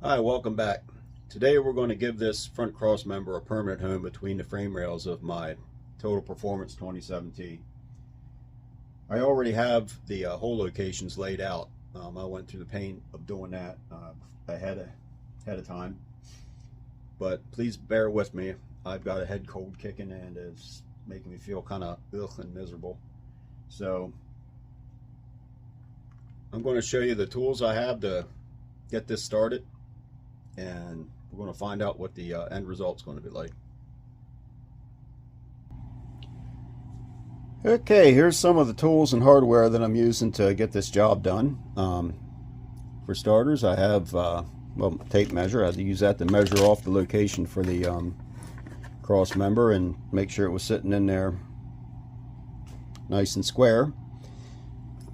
Hi, welcome back. Today we're going to give this front cross member a permanent home between the frame rails of my Total Performance 2017. I already have the hole locations laid out. I went through the pain of doing that ahead of time. But please bear with me. I've got a head cold kicking and it's making me feel kind of ugh and miserable. So I'm going to show you the tools I have to get this started, and we're going to find out what the end result's going to be like. Okay, here's some of the tools and hardware that I'm using to get this job done. For starters, I have well, tape measure. I had to use that to measure off the location for the cross member and make sure it was sitting in there nice and square.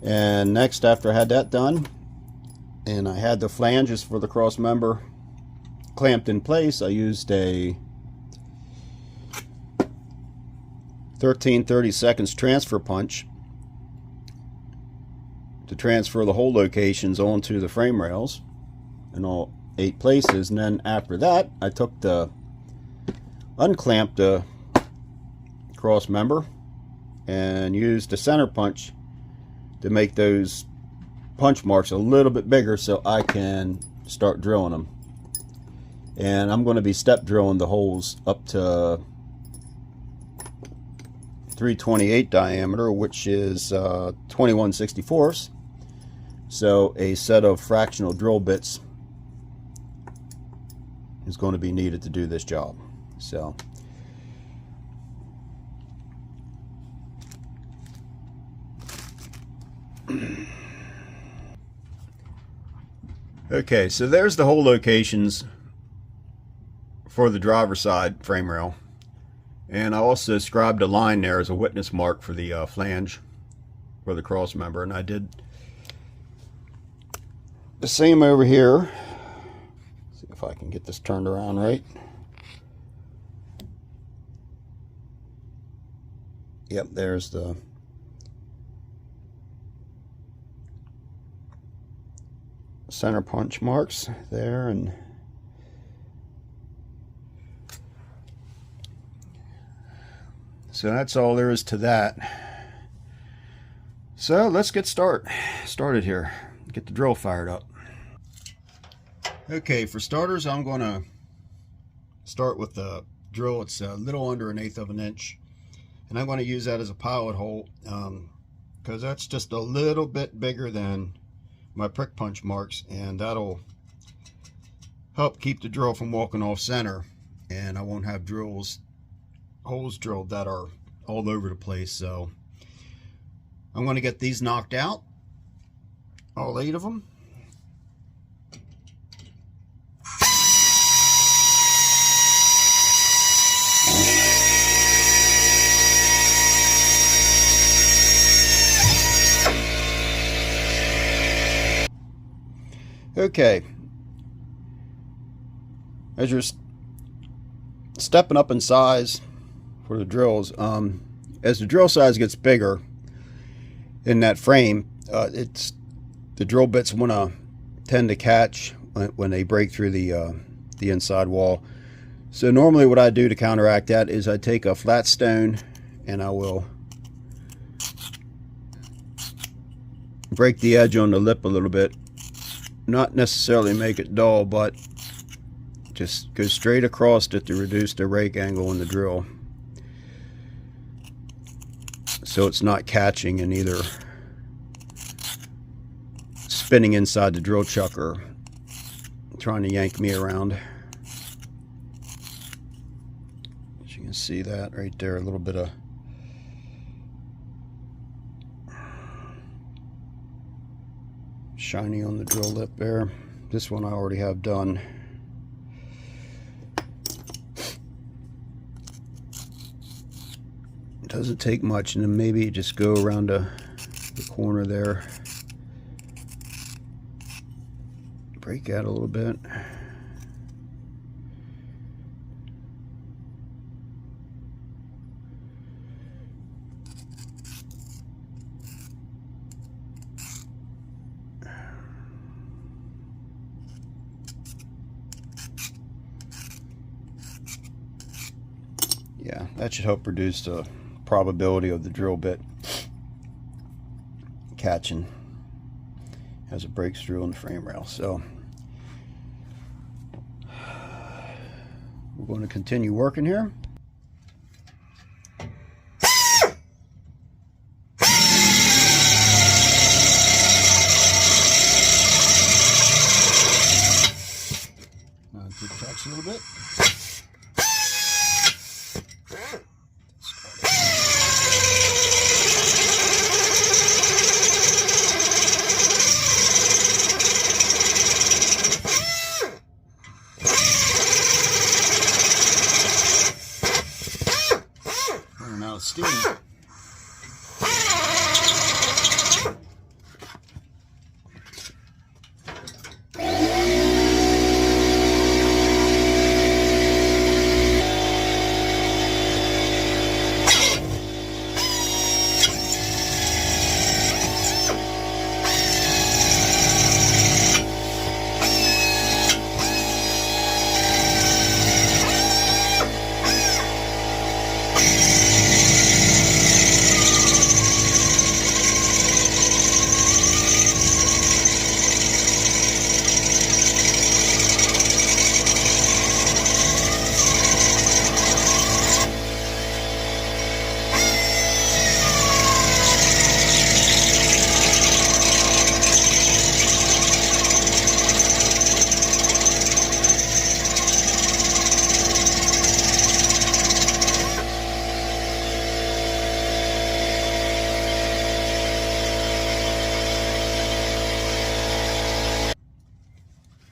And next, after I had that done and I had the flanges for the cross member clamped in place, I used a 13/32 transfer punch to transfer the hole locations onto the frame rails in all 8 places. And then after that, I unclamped the cross member and used a center punch to make those punch marks a little bit bigger so I can start drilling them. And I'm going to be step drilling the holes up to 328 diameter, which is 21/64. So a set of fractional drill bits is going to be needed to do this job. So okay, so there's the hole locations for the driver's side frame rail, and I also scribed a line there as a witness mark for the flange for the cross member, and I did the same over here. See if I can get this turned around right. Yep, there's the center punch marks there, and so that's all there is to that. So let's get started here. Get the drill fired up. Okay, for starters, I'm going to start with the drill. It's a little under 1/8 of an inch, and I'm going to use that as a pilot hole because that's just a little bit bigger than my prick punch marks, and that'll help keep the drill from walking off center, and I won't have holes drilled that are all over the place. So I'm going to get these knocked out, all 8 of them. Okay, as you're stepping up in size for the drills, as the drill size gets bigger in that frame, the drill bits want to tend to catch when they break through the inside wall. So normally what I do to counteract that is I take a flat stone and I will break the edge on the lip a little bit. Not necessarily make it dull, but just go straight across it to reduce the rake angle in the drill, so it's not catching and either spinning inside the drill chuck or trying to yank me around. As you can see that right there, a little bit of shiny on the drill lip there. This one I already have done. It doesn't take much, and then maybe just go around the corner there, break out a little bit. Yeah, that should help reduce the probability of the drill bit catching as it breaks through on the frame rail. So we're going to continue working here. Touch a little bit. Running out of steam.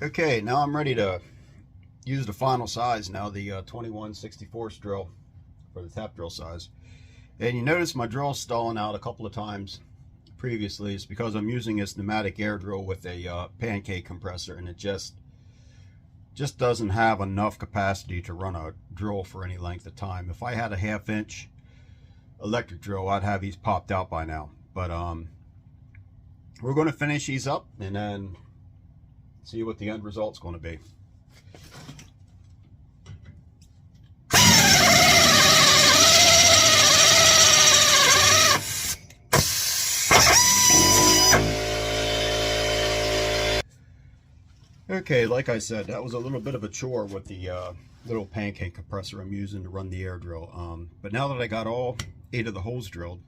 Okay, now I'm ready to use the final size now, the 21/64 drill for the tap drill size. And you notice my drill stalling out a couple of times previously. It's because I'm using this pneumatic air drill with a pancake compressor, and it just doesn't have enough capacity to run a drill for any length of time. If I had a 1/2 inch electric drill, I'd have these popped out by now. But we're going to finish these up and then see what the end result's going to be. Okay, like I said, that was a little bit of a chore with the little pancake compressor I'm using to run the air drill. But now that I got all 8 of the holes drilled,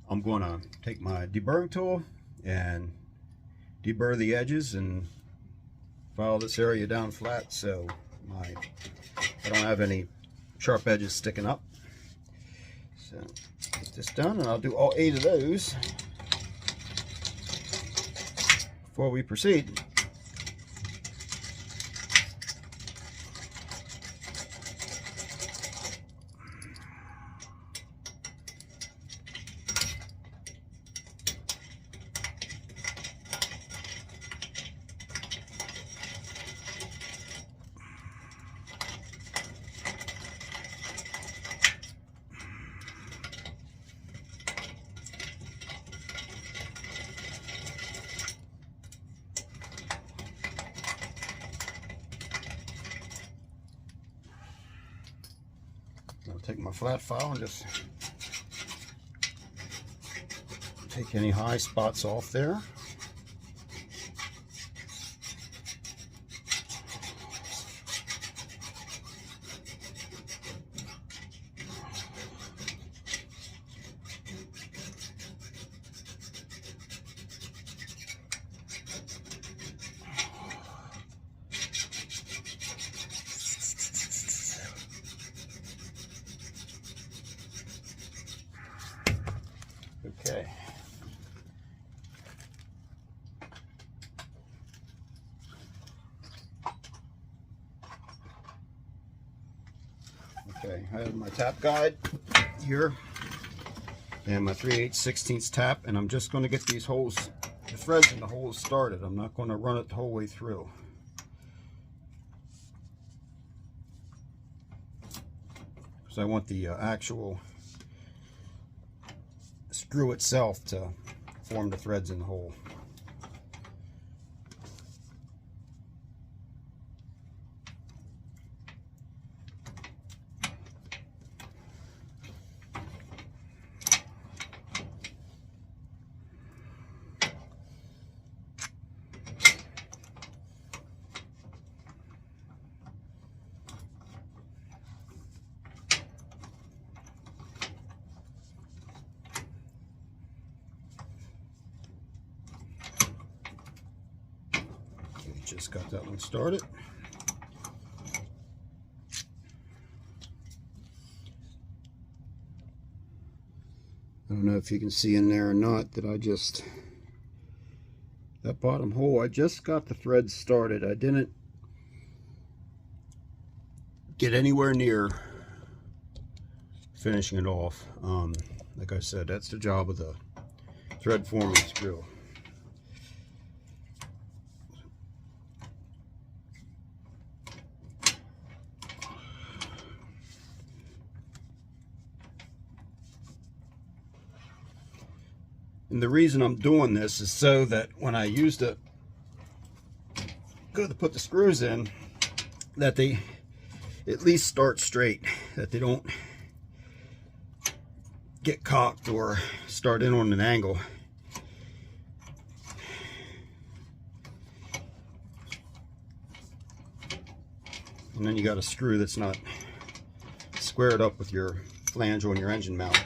I'm going to take my deburring tool and deburr the edges and file this area down flat so I don't have any sharp edges sticking up. So get this done, and I'll do all 8 of those before we proceed. I'll take my flat file and just take any high spots off there. Okay. Okay, I have my tap guide here and my 3/8/16 tap, and I'm just going to get these holes, the threads in the holes started. I'm not going to run it the whole way through. Because I want the actual screw itself to form the threads in the hole. Just got that one started. I don't know if you can see in there or not that that bottom hole, I just got the thread started. I didn't get anywhere near finishing it off. Like I said, that's the job of the thread forming screw. And the reason I'm doing this is so that when I go to put the screws in, that they at least start straight, that they don't get cocked or start in on an angle. And then you got a screw that's not squared up with your flange on your engine mount.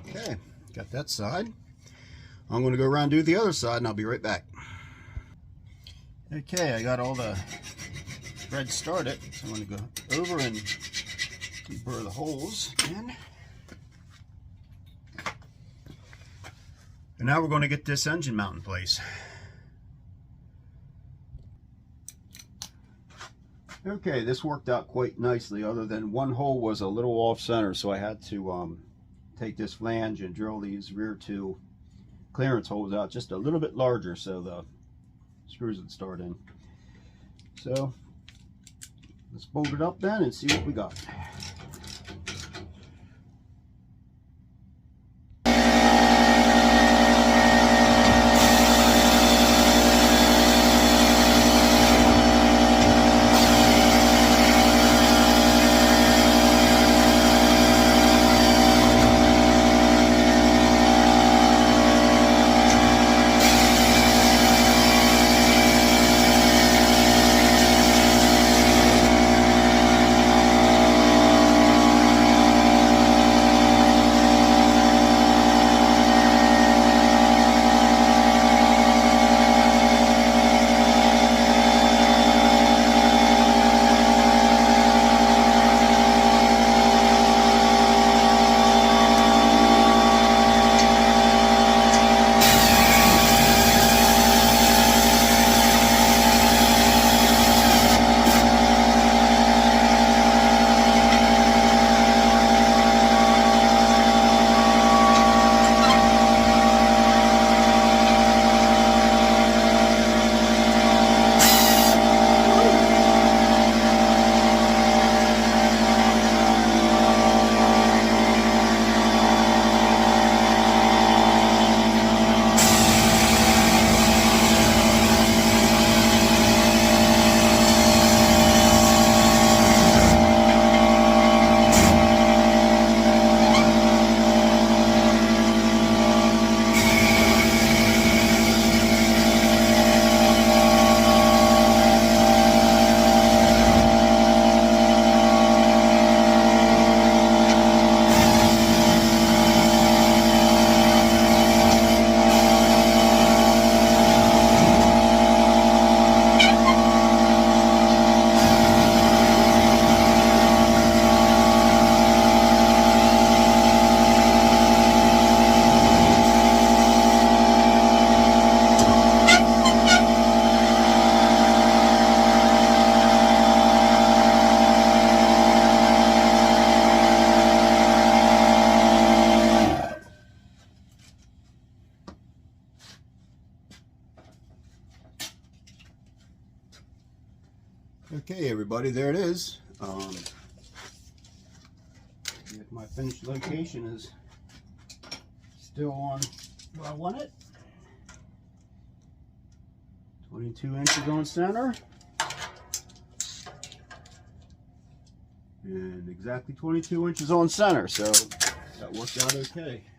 Okay, got that side. I'm going to go around and do the other side, and I'll be right back. Okay, I got all the threads started, so I'm going to go over and burr the holes in. And now we're going to get this engine mount in place. Okay, this worked out quite nicely, other than one hole was a little off center, so I had to take this flange and drill these rear two clearance holes out just a little bit larger so the screws would start in. So let's bolt it up then and see what we got. Okay, everybody, there it is. If my finished location is still on where I want it. 22 inches on center. And exactly 22 inches on center, so that worked out okay.